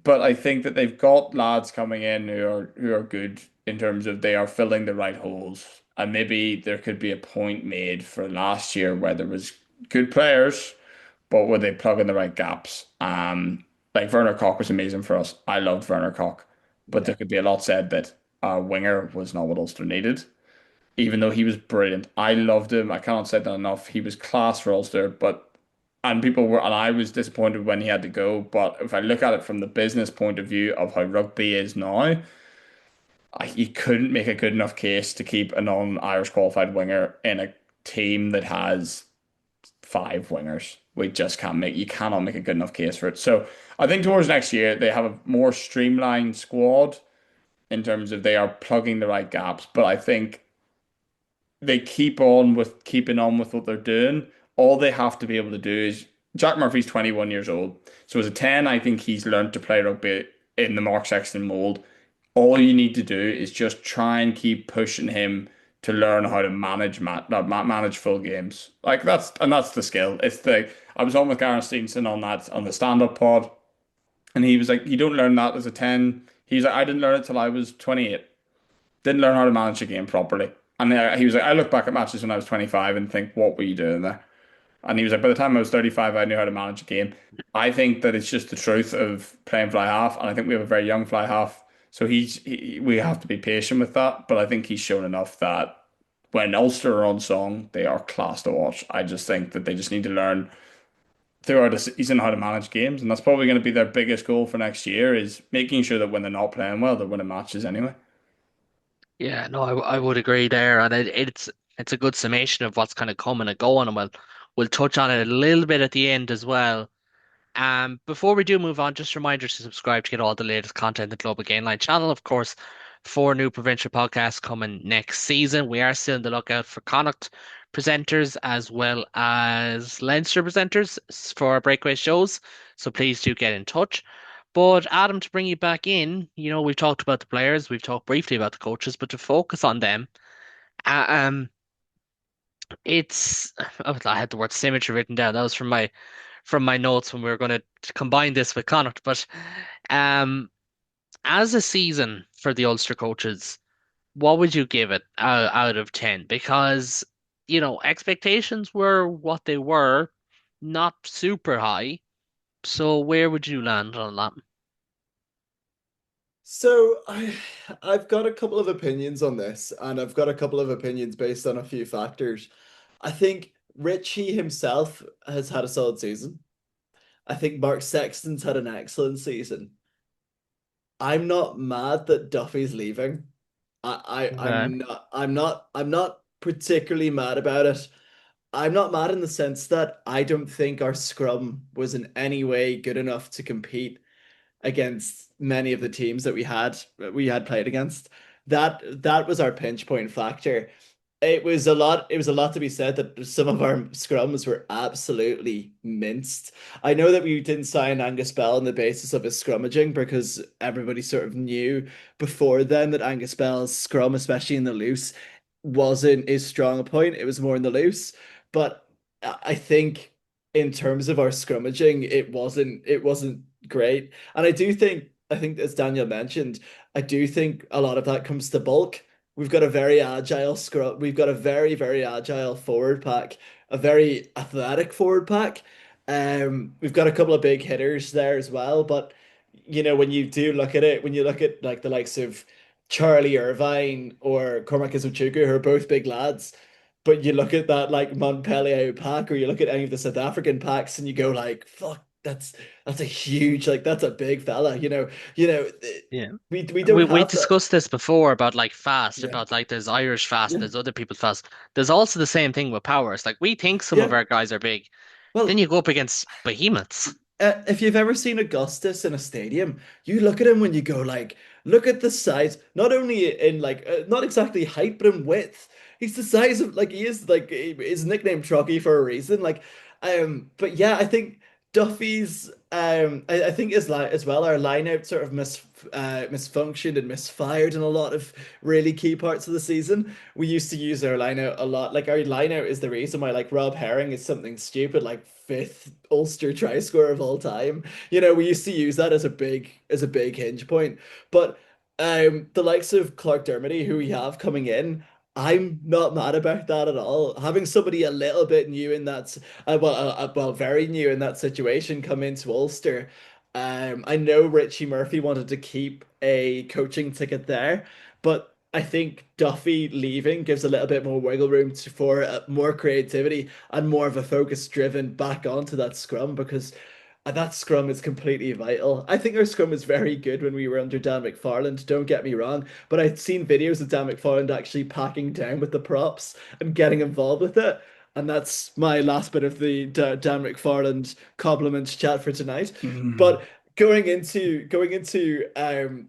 But I think that they've got lads coming in who are good in terms of they are filling the right holes. And maybe there could be a point made for last year where there was good players, but were they plug in the right gaps? Like Werner Koch was amazing for us. I loved Werner Koch, but there could be a lot said that our winger was not what Ulster needed, even though he was brilliant. I loved him. I cannot say that enough. He was class for Ulster, and I was disappointed when he had to go. But if I look at it from the business point of view of how rugby is now, he couldn't make a good enough case to keep a non-Irish qualified winger in a team that has five wingers. You cannot make a good enough case for it. So I think towards next year, they have a more streamlined squad in terms of they are plugging the right gaps. But I think they keeping on with what they're doing. All they have to be able to do is Jack Murphy's 21 years old. So as a 10, I think he's learned to play rugby in the Mark Sexton mold. All you need to do is just try and keep pushing him to learn how to manage full games. Like that's the skill. I was on with Gareth Stevenson on the stand-up pod, and he was like, "You don't learn that as a 10." He's like, "I didn't learn it till I was 28. Didn't learn how to manage a game properly." And he was like, "I look back at matches when I was 25 and think, what were you doing there?" And he was like, "By the time I was 35, I knew how to manage a game." I think that it's just the truth of playing fly half, and I think we have a very young fly half. So we have to be patient with that, but I think he's shown enough that when Ulster are on song, they are class to watch. I just think that they just need to learn throughout the season how to manage games, and that's probably going to be their biggest goal for next year is making sure that when they're not playing well, they're winning matches anyway. Yeah, no, I would agree there, and it's a good summation of what's kind of coming and going, and we'll touch on it a little bit at the end as well. Before we do move on, just a reminder to subscribe to get all the latest content in the Global Gameline channel. Of course, 4 new provincial podcasts coming next season. We are still on the lookout for Connacht presenters as well as Leinster presenters for our breakaway shows. So please do get in touch. But Adam, to bring you back in, we've talked about the players, we've talked briefly about the coaches, but to focus on them, Uh, um, it's oh, I had the word symmetry written down. That was from my notes when we were going to combine this with Connacht. But um, as a season for the Ulster coaches, what would you give it out of 10? Because, expectations were what they were, not super high. So where would you land on that? So I've got a couple of opinions on this, and I've got a couple of opinions based on a few factors. I think Richie himself has had a solid season. I think Mark Sexton's had an excellent season. I'm not mad that Duffy's leaving. Okay. I'm not particularly mad about it. I'm not mad in the sense that I don't think our scrum was in any way good enough to compete against many of the teams that we had played against. That was our pinch point factor. It was a lot to be said that some of our scrums were absolutely minced. I know that we didn't sign Angus Bell on the basis of his scrummaging because everybody sort of knew before then that Angus Bell's scrum, especially in the loose, wasn't his strong point. It was more in the loose. But I think in terms of our scrummaging, it wasn't great. And I think as Daniel mentioned, I do think a lot of that comes to bulk. We've got a very agile scrum. We've got a very, very agile forward pack, a very athletic forward pack. We've got a couple of big hitters there as well. But when you do look at it, when you look at like the likes of Charlie Irvine or Cormac Izuchuku, who are both big lads, but you look at that like Montpellier pack, or you look at any of the South African packs, and you go like, "Fuck, that's a huge like that's a big fella." Yeah. We don't We have that. discussed this before about like fast, Yeah, about like there's Irish fast and yeah, there's other people's fast. There's also the same thing with powers. Like we think some of yeah. our guys are big. Then Well, you go up against behemoths. if you've ever seen Augustus in a stadium, you look at him when you go like, look at the size, not only in like, not exactly height, but in width. He's the size of like he is like his nickname Trucky for a reason. Like, but yeah, I think Duffy's, I think is like as well our line out sort of misfunctioned and misfired in a lot of really key parts of the season. We used to use our line out a lot. Like our line out is the reason why like Rob Herring is something stupid like fifth Ulster try scorer of all time. We used to use that as a big hinge point. But the likes of Clark Dermody, who we have coming in, I'm not mad about that at all. Having somebody a little bit new in that, well, very new in that situation come into Ulster. I know Richie Murphy wanted to keep a coaching ticket there, but I think Duffy leaving gives a little bit more wiggle room for more creativity and more of a focus driven back onto that scrum because that scrum is completely vital. I think our scrum was very good when we were under Dan McFarland, don't get me wrong, but I'd seen videos of Dan McFarland actually packing down with the props and getting involved with it. And that's my last bit of the Dan McFarland compliments chat for tonight. Mm. But going into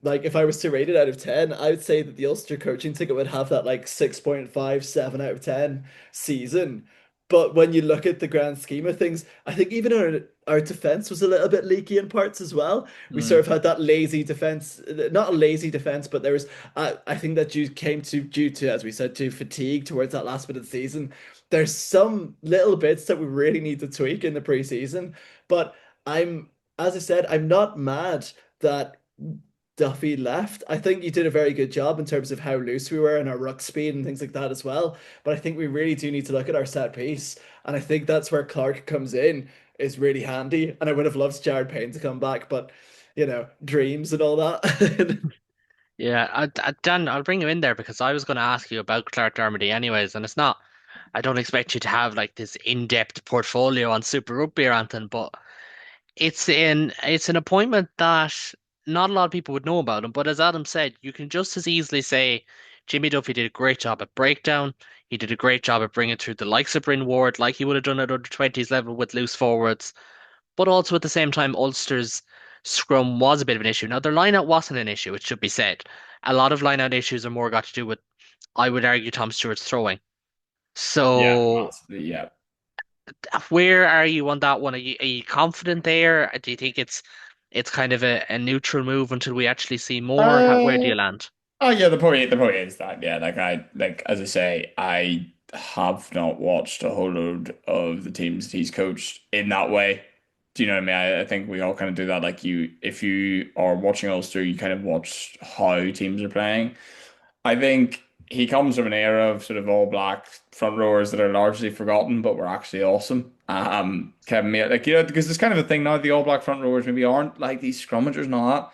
like if I was to rate it out of 10, I would say that the Ulster coaching ticket would have that like 6.57 out of 10 season. But when you look at the grand scheme of things, I think even our defense was a little bit leaky in parts as well. We sort Mm. of had that lazy defense, not a lazy defense, but there was I think that due to, as we said, to fatigue towards that last bit of the season. There's some little bits that we really need to tweak in the preseason, but I'm as I said, I'm not mad that Duffy left. I think you did a very good job in terms of how loose we were and our ruck speed and things like that as well. But I think we really do need to look at our set piece. And I think that's where Clark comes in, is really handy. And I would have loved Jared Payne to come back, but dreams and all that. Yeah, Dan, I'll bring you in there because I was going to ask you about Clark Dermody anyways, and it's not. I don't expect you to have like this in-depth portfolio on Super Rugby or anything, but it's an appointment that not a lot of people would know about him. But as Adam said, you can just as easily say Jimmy Duffy did a great job at breakdown. He did a great job at bringing through the likes of Bryn Ward, like he would have done at under 20s level with loose forwards. But also at the same time, Ulster's scrum was a bit of an issue. Now, their lineout wasn't an issue, it should be said. A lot of lineout issues are more got to do with, I would argue, Tom Stewart's throwing. Yeah, So, massively. Yeah. where are you on that one? Are you confident there? Do you think it's kind of a neutral move until we actually see more? Where do Uh, you land? Oh yeah, the point is that yeah, like as I say, I have not watched a whole load of the teams that he's coached in that way. Do you know what I mean? I think we all kind of do that. Like if you are watching Ulster, you kind of watch how teams are playing. I think he comes from an era of sort of all black front rowers that are largely forgotten, but were actually awesome. Kevin, like because there's kind of a thing now. The all black front rowers maybe aren't like these scrummagers and all that.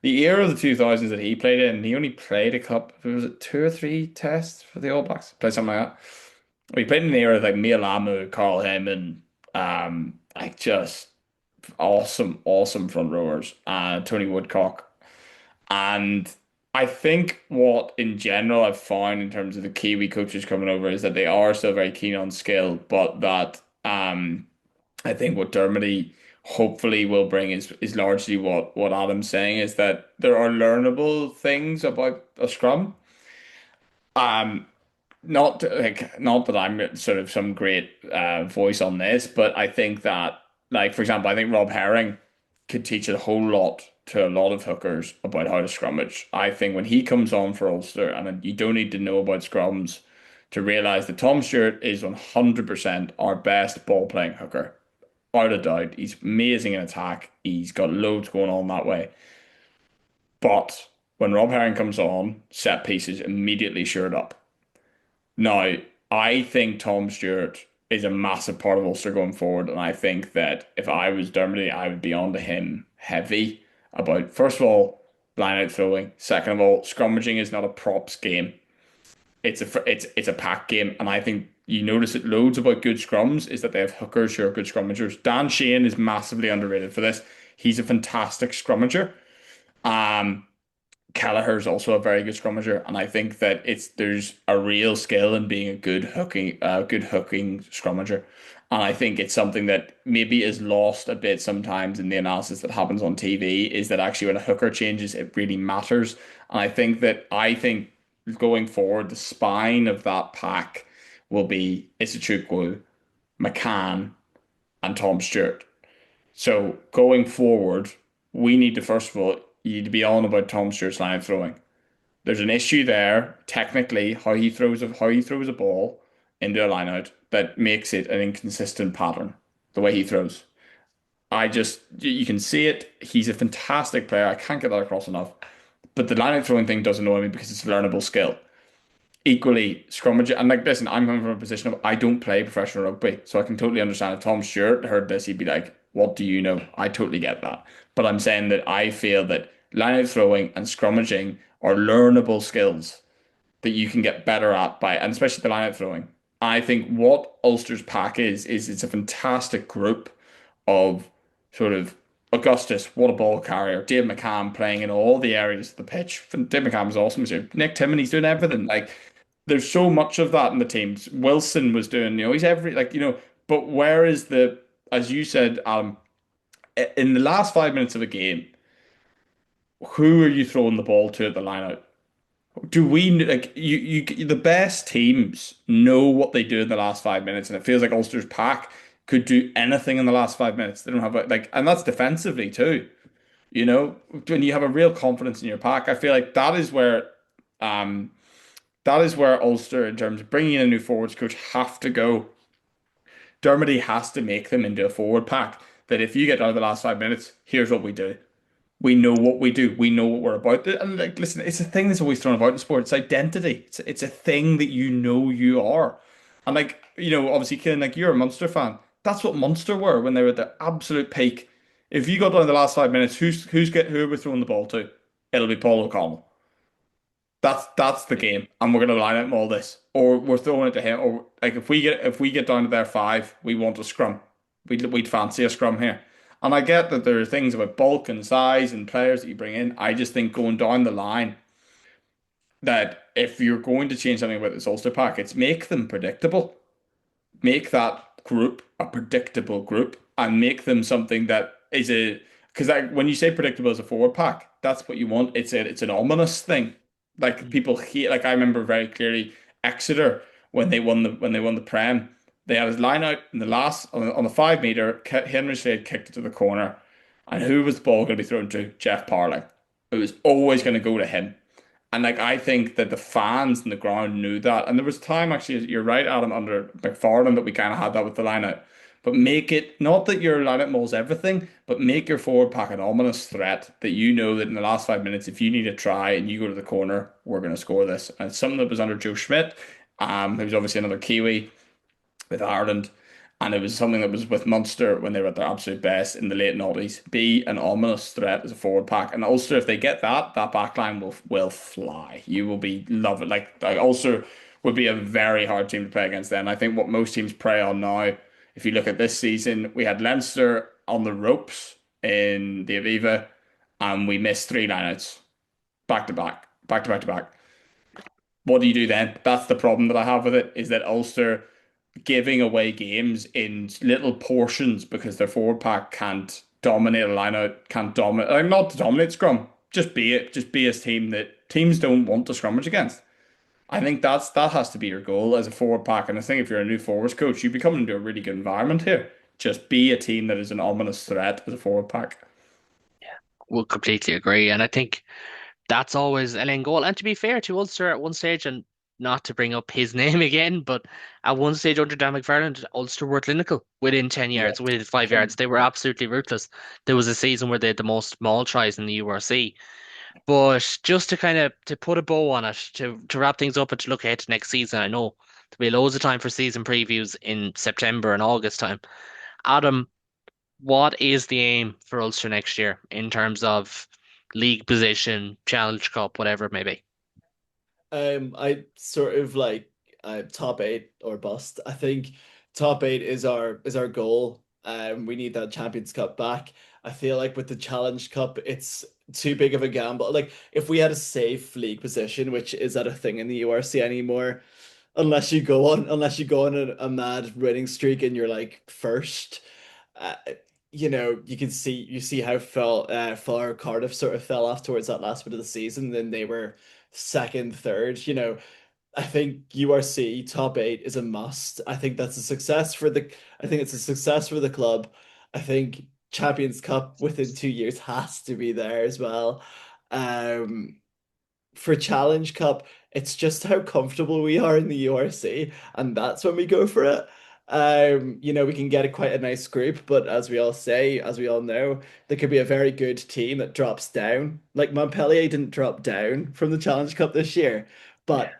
The era of the 2000s that he played in, he only played a couple, was it two or three tests for the All Blacks? Played something like that. He played in the era of like Mia Lamu, Carl Heyman, like just awesome front rowers, Tony Woodcock. And I think what in general I've found in terms of the Kiwi coaches coming over is that they are still very keen on skill, but that I think what Dermody hopefully will bring is largely what Adam's saying is that there are learnable things about a scrum. Um, not that I'm sort of some great voice on this, but I think that like for example, I think Rob Herring could teach a whole lot to a lot of hookers about how to scrummage. I think when he comes on for Ulster, and you don't need to know about scrums to realize that Tom Stewart is 100% our best ball playing hooker. Without a doubt, he's amazing in attack. He's got loads going on that way. But when Rob Herring comes on, set pieces immediately shored up. Now, I think Tom Stewart is a massive part of Ulster going forward, and I think that if I was Dermody, I would be on to him heavy about, first of all, line out throwing. Second of all, scrummaging is not a props game. It's a pack game, and I think you notice it loads about good scrums is that they have hookers who are good scrummagers. Dan Shane is massively underrated for this. He's a fantastic scrummager. Um, Kelleher's also a very good scrummager, and I think that there's a real skill in being a good hooking scrummager. And I think it's something that maybe is lost a bit sometimes in the analysis that happens on TV, is that actually when a hooker changes, it really matters. And I think going forward, the spine of that pack will be Isachukwu, McCann, and Tom Stewart. So going forward, we need to first of all, you need to be on about Tom Stewart's line of throwing. There's an issue there, technically, how he throws a ball into a line out that makes it an inconsistent pattern, the way he throws. You can see it. He's a fantastic player. I can't get that across enough. But the line out throwing thing does annoy me because it's a learnable skill. Equally, scrummage, and like, listen, I'm coming from a position of I don't play professional rugby, so I can totally understand if Tom Stewart heard this, he'd be like, what do you know? I totally get that. But I'm saying that I feel that line out throwing and scrummaging are learnable skills that you can get better at by, and especially the line out throwing. I think what Ulster's pack is it's a fantastic group of sort of Augustus, what a ball carrier. Dave McCann playing in all the areas of the pitch. Dave McCann was awesome. Nick Timoney's doing everything. Like, there's so much of that in the teams. Wilson was doing, he's every, like, but where is as you said, in the last 5 minutes of a game, who are you throwing the ball to at the line out? Do we like the best teams know what they do in the last 5 minutes, and it feels like Ulster's pack could do anything in the last 5 minutes. They don't have and that's defensively too. When you have a real confidence in your pack, I feel like that is where Ulster, in terms of bringing in a new forwards coach, have to go. Dermody has to make them into a forward pack that if you get out of the last 5 minutes, here's what we do. We know what we do. We know what we're about. And like, listen, it's a thing that's always thrown about in sport. It's identity. It's a thing that you are. And like, obviously, Killian, like you're a Munster fan. That's what Munster were when they were at their absolute peak. If you got down the last 5 minutes, who are we throwing the ball to? It'll be Paul O'Connell. That's the game, and we're gonna line up all this, or we're throwing it to him, or like if we get down to their five, we want a scrum. We'd fancy a scrum here. And I get that there are things about bulk and size and players that you bring in. I just think going down the line, that if you're going to change something about this Ulster pack, it's make them predictable. Make that group a predictable group, and make them something that is because when you say predictable as a forward pack, that's what you want. It's an ominous thing. Like people hate. Like I remember very clearly Exeter when they won the Prem. They had his line out in the last on the 5 meter. Henry Slade kicked it to the corner, and who was the ball going to be thrown to? Jeff Parling. It was always going to go to him, And like I think that the fans in the ground knew that. And there was time actually, you're right, Adam, under McFarland that we kind of had that with the lineout. But make it not that your lineout mauls everything, but make your forward pack an ominous threat that you know that in the last 5 minutes, if you need a try and you go to the corner, we're going to score this. And it's something that was under Joe Schmidt, who's obviously another Kiwi with Ireland. And it was something that was with Munster when they were at their absolute best in the late noughties. Be an ominous threat as a forward pack. And Ulster, if they get that, that back line will fly. You will be love it. Like Ulster would be a very hard team to play against then. I think what most teams prey on now, if you look at this season, we had Leinster on the ropes in the Aviva, and we missed three lineouts back to back, back to back to back. What do you do then? That's the problem that I have with it, is that Ulster giving away games in little portions because their forward pack can't dominate a line out, can't dominate, not to dominate scrum, just be it, just be a team that teams don't want to scrummage against. I think that has to be your goal as a forward pack. And I think if you're a new forwards coach, you become into a really good environment here. Just be a team that is an ominous threat as a forward pack. We'll completely agree. And I think that's always an end goal. And to be fair to Ulster at one stage, and not to bring up his name again, but at one stage under Dan McFarland, Ulster were clinical within 10 Yeah. yards, within 5 yards. They were absolutely ruthless. There was a season where they had the most maul tries in the URC. But just to kind of to put a bow on it, to wrap things up and to look ahead to next season, I know there'll be loads of time for season previews in September and August time. Adam, what is the aim for Ulster next year in terms of league position, Challenge Cup, whatever it may be? I sort of like top eight or bust. I think top eight is our goal. We need that Champions Cup back. I feel like with the Challenge Cup, it's too big of a gamble. Like if we had a safe league position, which is that a thing in the URC anymore, unless you go on a mad winning streak and you're like first. Uh, you see how far Cardiff sort of fell off towards that last bit of the season. Then they were second, third. I think URC top eight is a must. I think that's a success for the. I think it's a success for the club. I think Champions Cup within 2 years has to be there as well. Um, for Challenge Cup, it's just how comfortable we are in the URC, and that's when we go for it. We can get quite a nice group, but as we all say, as we all know, there could be a very good team that drops down. Like Montpellier didn't drop down from the Challenge Cup this year, but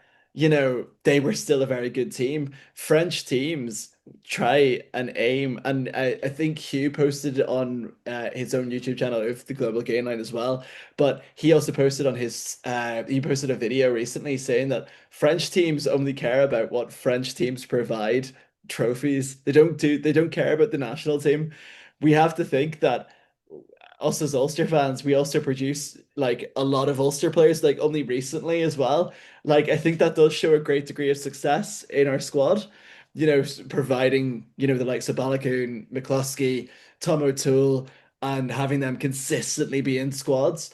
they were still a very good team. French teams try and aim, and I think Hugh posted on his own YouTube channel of the Global Gain Line as well. But he also posted on his he posted a video recently saying that French teams only care about what French teams provide trophies. They don't care about the national team. We have to think that us as Ulster fans, we also produce like a lot of Ulster players, like only recently as well. Like I think that does show a great degree of success in our squad. Providing the likes of Balakoon, McCluskey, Tom O'Toole, and having them consistently be in squads.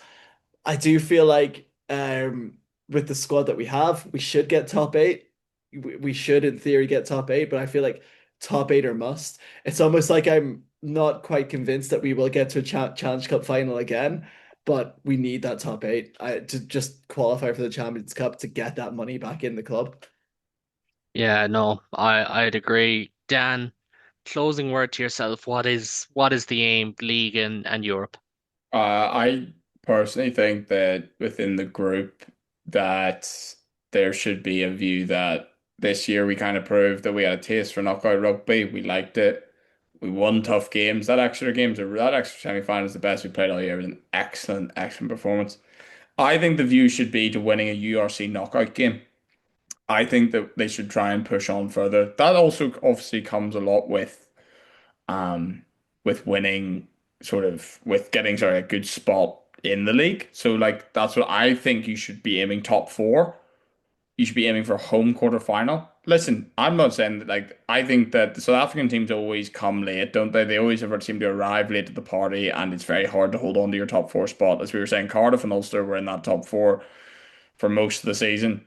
I do feel like with the squad that we have, we should get top eight. We should, in theory, get top eight, but I feel like top eight are must. It's almost like I'm not quite convinced that we will get to a Challenge Cup final again, but we need that top eight to just qualify for the Champions Cup to get that money back in the club. Yeah, no, I'd agree. Dan, closing word to yourself. What is the aim, league and Europe? I personally think that within the group that there should be a view that this year we kind of proved that we had a taste for knockout rugby. We liked it. We won tough games. That extra semi-final is the best we played all year. It was an excellent, excellent performance. I think the view should be to winning a URC knockout game. I think that they should try and push on further. That also obviously comes a lot um with winning with getting a good spot in the league. So like that's what I think you should be aiming top four. You should be aiming for home quarter final. Listen, I'm not saying that I think that the South African teams always come late, don't they? They always ever seem to arrive late to the party, and it's very hard to hold on to your top four spot. As we were saying, Cardiff and Ulster were in that top four for most of the season.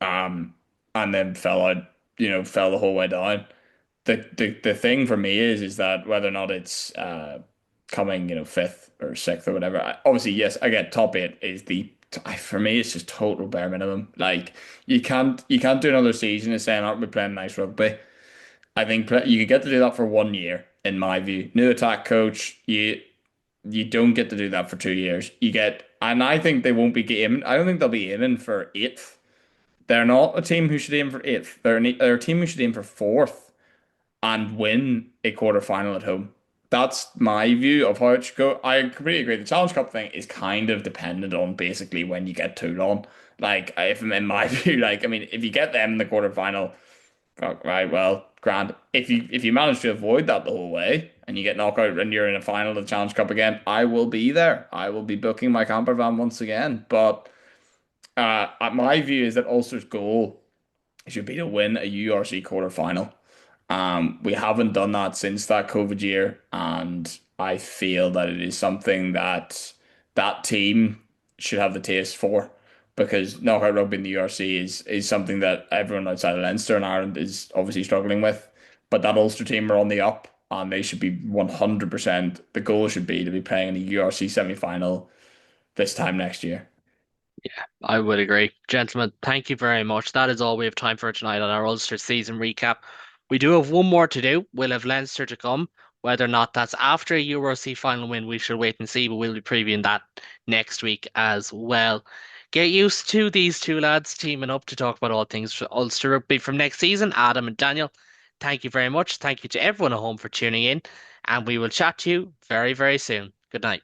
And then fell the whole way down. The thing for me is that whether or not it's coming, fifth or sixth or whatever. Obviously, yes, I get top eight is the for me, it's just total bare minimum. Like you can't do another season and saying, "Aren't we playing nice rugby?" I think you could get to do that for 1 year, in my view. New attack coach, you don't get to do that for 2 years. And I think they won't be aiming. I don't think they'll be aiming for eighth. They're not a team who should aim for eighth. They're a team who should aim for fourth and win a quarter final at home. That's my view of how it should go. I completely agree. The Challenge Cup thing is kind of dependent on basically when you get Toulon. Like, if in my view, like, I mean, if you get them in the quarter final, right, well, grand. If you manage to avoid that the whole way and you get knocked out and you're in a final of the Challenge Cup again, I will be there. I will be booking my camper van once again. But my view is that Ulster's goal should be to win a URC quarter final. We haven't done that since that COVID year, and I feel that it is something that that team should have the taste for, because knockout rugby in the URC is something that everyone outside of Leinster and Ireland is obviously struggling with. But that Ulster team are on the up, and they should be 100%. The goal should be to be playing in a URC semi-final this time next year. Yeah, I would agree. Gentlemen, thank you very much. That is all we have time for tonight on our Ulster season recap. We do have one more to do. We'll have Leinster to come. Whether or not that's after a URC final win, we shall wait and see, but we'll be previewing that next week as well. Get used to these two lads teaming up to talk about all things Ulster rugby from next season. Adam and Daniel, thank you very much. Thank you to everyone at home for tuning in, and we will chat to you very, very soon. Good night.